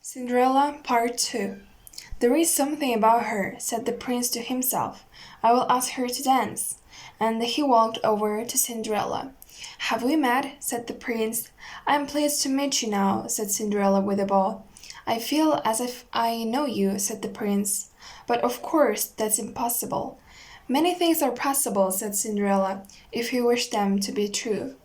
Cinderella Part 2. There is something about her, said the prince to himself. I will ask her to dance. And he walked over to Cinderella. Have we met? Said the prince. I am pleased to meet you now, said Cinderella with a bow. I feel as if I know you, said the prince. But of course that's impossible. Many things are possible, said Cinderella, if you wish them to be true.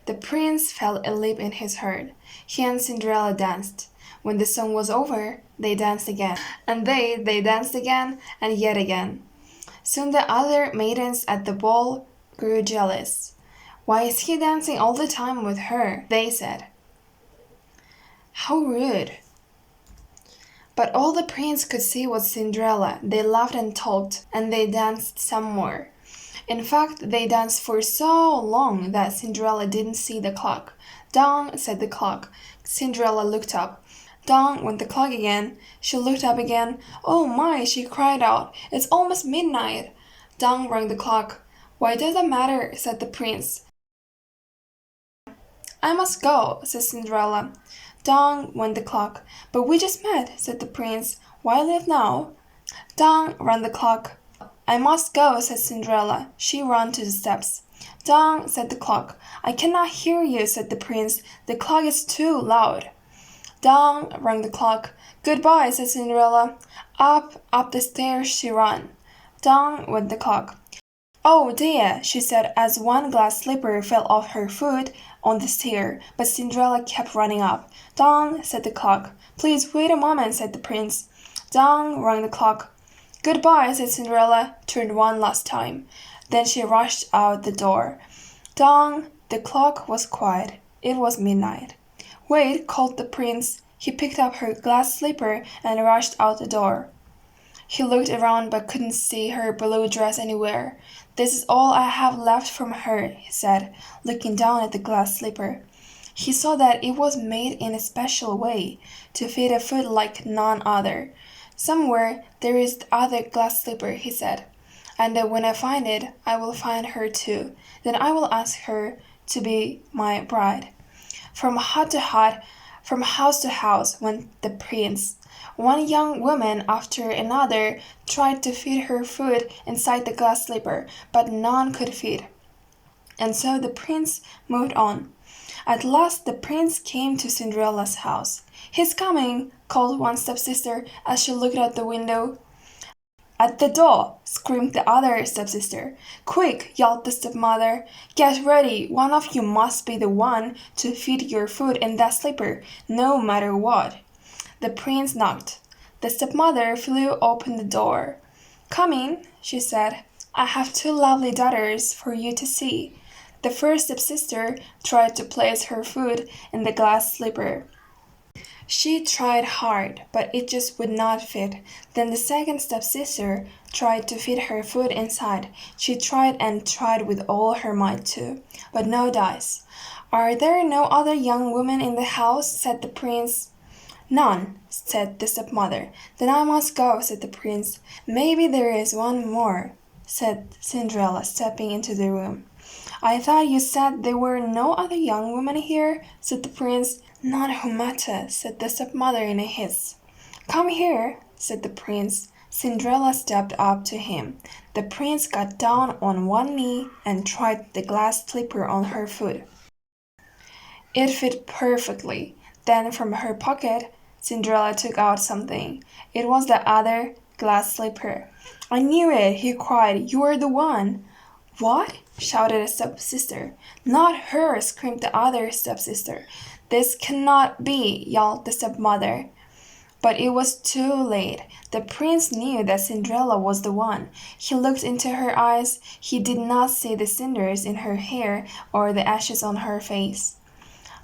The prince felt a leap in his heart. He and Cinderella danced. When the song was over, they danced again. And they danced again and yet again. Soon the other maidens at the ball grew jealous. Why is he dancing all the time with her? They said. How rude. But all the prince could see was Cinderella. They laughed and talked, and they danced some more. In fact, they danced for so long that Cinderella didn't see the clock. Dong, said the clock. Cinderella looked up. Dong went the clock again. She looked up again. Oh my, she cried out. It's almost midnight. Dong rang the clock. Why does that matter? Said the prince. I must go, said Cinderella. Dong went the clock. But we just met, said the prince. Why leave now? Dong ran the clock. I must go, said Cinderella. She ran to the steps. Dong, said the clock. I cannot hear you, said the prince. The clock is too loud. Dong rang the clock. Goodbye, said Cinderella. Up the stairs she ran. Dong went the clock. Oh dear, she said as one glass slipper fell off her foot on the stair, but Cinderella kept running up. Dong, said the clock. Please wait a moment, said the prince. Dong rang the clock. Goodbye, said Cinderella, turned one last time. Then she rushed out the door. Dong, the clock was quiet. It was midnight. Wait, called the prince. He picked up her glass slipper and rushed out the door. He looked around but couldn't see her blue dress anywhere. This is all I have left from her, he said, looking down at the glass slipper. He saw that it was made in a special way, to fit a foot like none other. Somewhere there is the other glass slipper, he said, and when I find it, I will find her too. Then I will ask her to be my bride. From hut to hut, from house to house went the prince. One young woman after another tried to fit her foot inside the glass slipper, but none could fit. And so the prince moved on. At last the prince came to Cinderella's house. He's coming, called one stepsister as she looked out the window. At the door, screamed the other stepsister. Quick, yelled the stepmother. Get ready, one of you must be the one to fit your foot in that slipper, no matter what. The prince knocked. The stepmother flew open the door. Come in, she said. I have two lovely daughters for you to see. The first stepsister tried to place her foot in the glass slipper. She tried hard, but it just would not fit. Then the second stepsister tried to fit her foot inside. She tried and tried with all her might too, but no dice. Are there no other young women in the house? Said the prince. None, said the stepmother. Then I must go, said the prince. Maybe there is one more, said Cinderella, stepping into the room. I thought you said there were no other young women here, said the prince. None who matter, said the stepmother in a hiss. Come here, said the prince. Cinderella stepped up to him. The prince got down on one knee and tried the glass slipper on her foot. It fit perfectly. Then from her pocket, Cinderella took out something. It was the other glass slipper. I knew it, he cried. You are the one. What? Shouted a stepsister. Not her, screamed the other stepsister. This cannot be, yelled the stepmother. But it was too late. The prince knew that Cinderella was the one. He looked into her eyes. He did not see the cinders in her hair or the ashes on her face.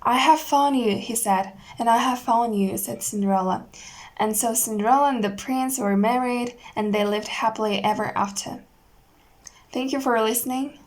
I have found you, he said. And I have found you, said Cinderella. And so Cinderella and the prince were married, and they lived happily ever after. Thank you for listening.